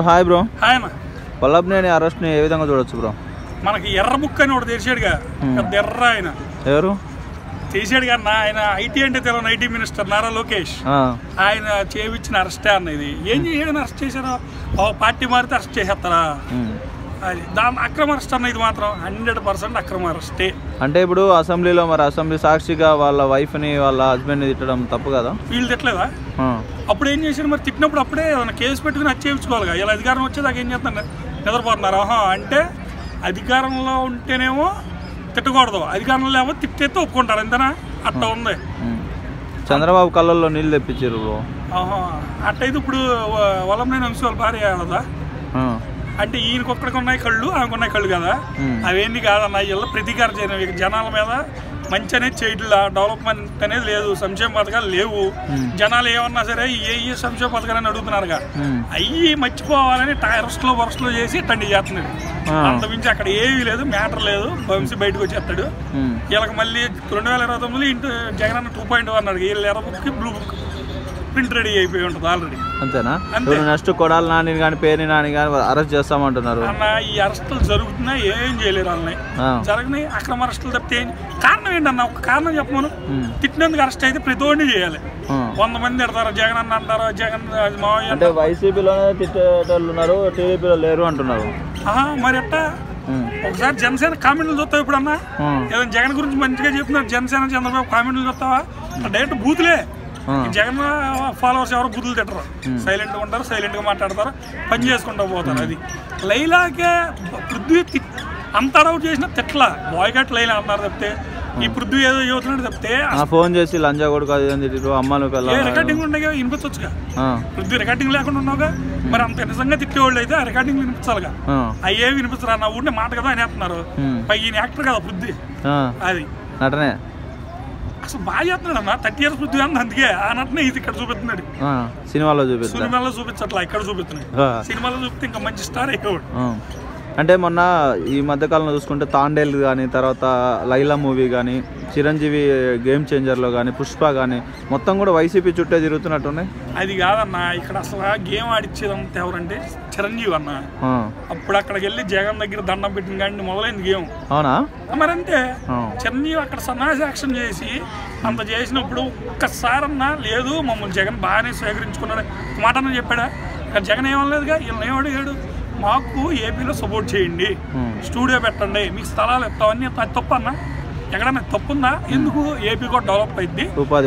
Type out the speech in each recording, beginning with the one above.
Hi bro. Hi అన్న. వల్లభనేని అరెస్ట్ని ఏ విధంగా చూడొచ్చు బ్రో? మనకి ఎర్ర బుక్ అని ఒకటి తెరిచాడుగా, పెద్ద ఎర్ర ఆయన ఎవరు చేసాడు కన్నా. ఆయన ఐటీ అంటే తెలియని ఐటీ మినిస్టర్ నారా లోకేష్, ఆయన చేయించిన అరెస్టే అన్న. ఇది ఏం చేయడానికి అరెస్ట్ చేశారో, పార్టీ మారితే అరెస్ట్ చేసేస్తారా? అది దాని అక్రమ అరెస్ట్ అన్న. ఇది మాత్రం 100% అక్రమ అరెస్టే. అంటే ఇప్పుడు అసెంబ్లీలో మరి అసెంబ్లీ సాక్షిగా వాళ్ళ వైఫ్ని వాళ్ళ హస్బెండ్ని తిట్టడం తప్పు కదా? వీళ్ళు తిట్టలేదా? అప్పుడు ఏం చేశారు మరి? తిట్టినప్పుడు అప్పుడే కేసు పెట్టుకుని అది చేయించుకోవాలి. ఇలా అధికారం వచ్చేదాకా ఏం చేస్తున్నారు? నిద్రపోతున్నారు. అంటే అధికారంలో ఉంటేనేమో తిట్టకూడదు, అధికారంలో లేకపోతే తిట్టేస్తే ఒప్పుకుంటారు. ఎంతనా అట్లా ఉంది. చంద్రబాబు కళ్ళల్లో నీళ్ళు తెప్పించారు బ్రో. అట్టయితే ఇప్పుడు వల్లభనేని వంశీ వాళ్ళ భార్య కదా, అంటే ఈయనకి ఒక్కడికి ఉన్నాయి కళ్ళు, ఆమెకు ఉన్నాయి కళ్ళు కదా. అవేంటి కాదన్న, ఇలా ప్రతీకారం చేయడం జనాల మీద. మంచి అనేది చేయట్లా, డెవలప్మెంట్ అనేది లేదు, సంక్షేమ పథకాలు లేవు. జనాలు ఏమన్నా సరే ఏ సంక్షేమ పథకాలని అడుగుతున్నారుగా, అయ్యి మర్చిపోవాలని అరెస్ట్లో వరస్ట్లో చేసి టండి చేస్తున్నాడు. అంతమించి అక్కడ ఏమీ లేదు, మ్యాటర్ లేదు. వంశీ బయటకు వచ్చేస్తాడు. వీళ్ళకి మళ్ళీ 2029 ఇంటూ జగన్ 2.0 అన్నాడు. వీళ్ళు ఎర్ర book blue book print ready అయిపోయి ఉంటుంది ఆల్రెడీ. అంతేనా? నెక్స్ట్ కొడాలి నాని కానీ పేరు నాని కానీ అరెస్ట్ చేస్తామంటున్నారు అన్న. ఈ అరెస్టులు జరుగుతున్నా ఏం చేయలేరు వాళ్ళని. జరగని అక్రమ అరెస్టులు తప్పితే కారణం ఏంటన్న? ఒక కారణం చెప్పమను. తిట్టినందుకు అరెస్ట్ అయితే ప్రతి ఒక్కరిని చేయాలి. 100 మంది తిడతారు, జగన్ అన్న అంటారు, జగన్ మావయ్య అంటే వైసీపీలోనే తిట్టేటోళ్ళు ఉన్నారు, టీడీపీలో లేరు అంటున్నారు. మరి ఎట్టా? ఒకసారి జనసేన కామెంట్లు చూస్తావు ఇప్పుడన్నా? ఏదైనా జగన్ గురించి మంచిగా చెప్తున్నారు జనసేన చంద్రబాబు కామెంట్లు చూస్తావా? డైరెక్ట్ బూతులే. జగన్ ఫాలోవర్స్ ఎవరు బుద్ధులు తిట్టరు, సైలెంట్గా ఉంటారు, సైలెంట్గా మాట్లాడతారు, పని చేసుకుంటూ పోతారు. అది లైలాకే పృథ్వీ అంత అడౌట్ చేసిన తిట్లా, బాయ్కట్ లైలా అన్నారు తప్పితే ఈ పృథ్వీ ఏదో చదువుతున్నాడు తప్పితే. ఫోన్ చేసి లంజా కొడుకు అమ్మాను రికార్డింగ్ ఉండగా వినిపించవచ్చుగా. పృథ్వీ రికార్డింగ్ లేకుండా ఉన్నావుగా, మరి అంత నిజంగా తిట్టేవాళ్ళు అయితే ఆ రికార్డింగ్ వినిపించాలిగా. అయ్యే వినిపిస్తారు అన్న ఊరినే మాట కదా అనేస్తున్నారు. పై ఈయన యాక్టర్ కదా పృథ్వీ, అది నటనే అసలు బాగా చేస్తున్నాడు అన్న. 30 years పృథ్వీ అన్న, అందుకే ఆ నటనే ఇది ఇక్కడ చూపిస్తున్నాడు. సినిమాలో చూపించట్లా, ఇక్కడ చూపిస్తున్నాడు. సినిమాలో చూపితే ఇంకా మంచి స్టార్ అయిపోయాడు. అంటే మొన్న ఈ మధ్యకాలంలో చూసుకుంటే తాండేల్ కానీ, తర్వాత లైలా మూవీ కానీ, చిరంజీవి గేమ్ చేంజర్లో కానీ, పుష్ప కానీ మొత్తం కూడా వైసీపీ చుట్టే తిరుగుతున్నట్టున్నాయి. అది కాదన్న, ఇక్కడ అసలు గేమ్ ఆడిచ్చేదంతా ఎవరంటే చిరంజీవి అన్న. అప్పుడు అక్కడికి వెళ్ళి జగన్ దగ్గర దండం పెట్టిన కానీ మొదలైంది గేమ్. అవునా? మరంతే. చిరంజీవి అక్కడ సన్నాసి యాక్షన్ చేసి అంత చేసినప్పుడు ఒక్కసారన్నా లేదు మమ్మల్ని జగన్ బాగానే స్వీకరించుకున్నాడు మాట అన్న చెప్పాడా? జగన్ ఏమనలేదుగా. వీళ్ళని ఏమడిగాడు? మాకు ఏపీలో సపోర్ట్ చేయండి, స్టూడియో పెట్టండి, మీకు స్థలాలు ఇస్తామని. అది తప్పన్నా? ఎక్కడన్నా తప్పుందా? ఎందుకు? ఏపీ కూడా డెవలప్ అయింది,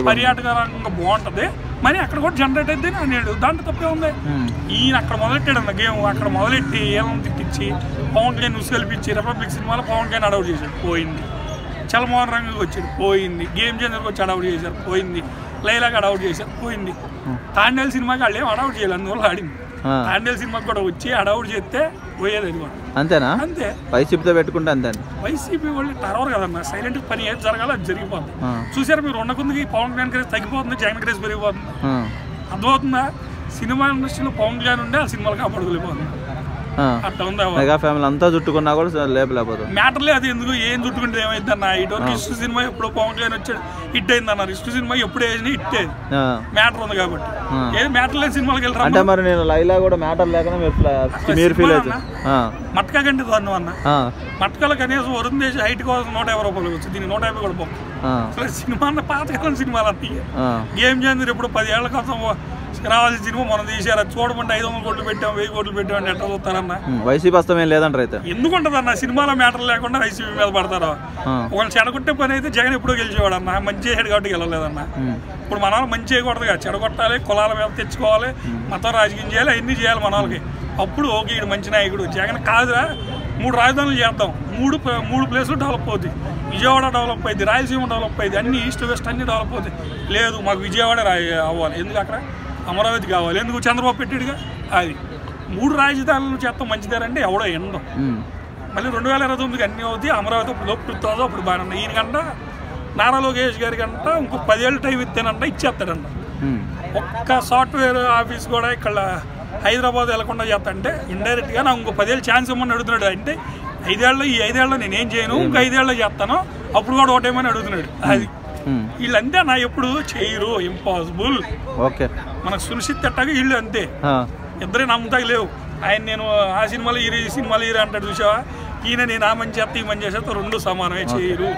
పర్యాటక రంగంగా బాగుంటుంది, మరి అక్కడ కూడా జనరేట్ అయింది అని అన్నాడు. దాంట్లో తప్పే ఉంది. ఈయన అక్కడ మొదలెట్టాడు అన్న గేమ్. అక్కడ మొదలెట్టి ఏమని తిట్టించి పవన్ కళ్యాణ్ న్యూస్ కల్పించి రిపబ్లిక్ సినిమాలో పవన్ కళ్యాణ్ అడౌట్ చేశాడు, పోయింది. చలమోహన్ రంగకి వచ్చాడు, పోయింది. గేమ్ చేంజర్కి వచ్చి అడౌట్ చేశారు, పోయింది. లైలాకి అడౌట్ చేశారు, పోయింది. తాండేల్ సినిమాకి వాళ్ళు ఏం అడౌట్ చేయాలి, అందువల్ల ఆడింది. తాండేల్ సినిమాకి కూడా వచ్చి అడౌట్ చేస్తే పోయేది. అది కూడా అంతేనా? అంతే. వైసీపీతో పెట్టుకుంటే అంతే. వైసీపీ వాళ్ళు టర్వర్ కదన్నా, సైలెంట్ పని ఏది జరగాలో అది జరిగిపోతుంది. చూసారు మీరు? ఉన్న కొందికి పవన్ కళ్యాణ్ క్రేజ్ తగ్గిపోతుంది, జగన్ క్రేజ్ పెరిగిపోతుంది. అర్థమవుతుందా? సినిమా ఇండస్ట్రీలో పవన్ కళ్యాణ్ ఉండే ఆ సినిమాలకు అప్పడుగులిపోతుంది. అట్లా ఉంది. మెగా ఫ్యామిలీ అంతా చుట్టుకున్నా కూడా లేపలేకపోతుంది. మ్యాటర్లే అది. ఎందుకు ఏం చుట్టుకుంటే ఏమైంది అన్న? ఇటువరకు ఇష్ట సినిమా ఎప్పుడు పవన్ కళ్యాణ్ వచ్చాడు హిట్ అయింది అన్నారు. ఇష్ట సినిమా ఎప్పుడు వేసినా హిట్ అయింది, మ్యాటర్ ఉంది కాబట్టి. ఏది మ్యాటర్ లేని సినిమాలకు వెళ్ళరా? అంటే మరి నేను లైలా కూడా మ్యాటర్ లేకుండా మీరు ఫీల్ అవుతుంది. మట్కా కంటే దాన్ని అన్న, మట్కాల కనీసం వరుణ్ దేశ్ హైట్ కోసం 150 రూపాయలు వచ్చి దీనికి 150 కూడా పోకు. అసలు సినిమా అన్న పాతకాలం సినిమాలు అన్నీ. గేమ్ చేంజర్ ఎప్పుడు 10 ఏళ్ల కోసం రావాల్సిన సినిమా మనం తీసారు. అది చూడమంటే 500 కోట్లు పెట్టాం, 1000 కోట్లు పెట్టాం అంటే ఎట్లా చూస్తారన్న? వైసీపీ వస్తాం ఏం లేదంటారు. అయితే ఎందుకుంటుంది అన్న? సినిమాలో మ్యాటర్ లేకుండా వైసీపీ మీద పడతారు. ఒకళ్ళు చెడగొట్టే పని అయితే జగన్ ఎప్పుడో గెలిచేవాడు అన్న. మంచి చేసాడు కాబట్టి గెలవలేదన్న. ఇప్పుడు మన వాళ్ళు మంచి చేయకూడదుగా, చెడగొట్టాలి, కులాల మీద తెచ్చుకోవాలి, మతం రాజకీయం చేయాలి, అవన్నీ చేయాలి మన వాళ్ళకి. అప్పుడు ఓకే ఈడు మంచి నాయకుడు. జగన్ కాదురా, 3 రాజధానులు చేద్దాం, 3 ప్లేసులు డెవలప్ అవుతాయి. విజయవాడ డెవలప్ అయింది, రాయలసీమ డెవలప్ అయింది, అన్ని ఈస్ట్ వెస్ట్ అన్ని డెవలప్ అవుతాయి. లేదు మాకు విజయవాడ అవ్వాలి, ఎందుకు అక్కడ అమరావతి కావాలి, ఎందుకు చంద్రబాబు పెట్టాడుగా. అది 3 రాజధానులు చేస్తాం మంచిదారంటే ఎవడో ఎండం. మళ్ళీ 2029 అన్నీ అవుతాయి. అమరావతి అప్పుడు అప్పుడు బాగానే. ఈయనకంట నారా లోకేష్ గారి కంట ఇంకో 10 ఏళ్ళు టైం ఇస్తేనంట ఇచ్చేస్తాడంట. ఒక్క సాఫ్ట్వేర్ ఆఫీస్ కూడా ఇక్కడ హైదరాబాద్ వెళ్లకుండా చేస్తా ఇండైరెక్ట్గా నాకు ఇంకో 10 ఏళ్ళు ఛాన్స్ ఇవ్వమని అడుగుతున్నాడు. అంటే ఈ 5 ఏళ్ళలో నేనేం చేయను, ఇంకో 5 ఏళ్ళలో చేస్తాను, అప్పుడు కూడా ఓటేమని అడుగుతున్నాడు. అది వీళ్ళంతే నా ఎప్పుడు చేయరు, ఇంపాసిబుల్. ఓకే, మనకు సునిశ్చిత తట్టగా వీళ్ళు అంతే. ఇద్దరే నమ్ముతాయి లేవు. ఆయన నేను ఆ సినిమాలో హీరో ఈ సినిమాలో హీరో అంటాడు చూసావా, ఈయన నేను ఆ మంచి చేస్తా ఈ మంచి చేస్తా రెండు సమానమే చేయరు.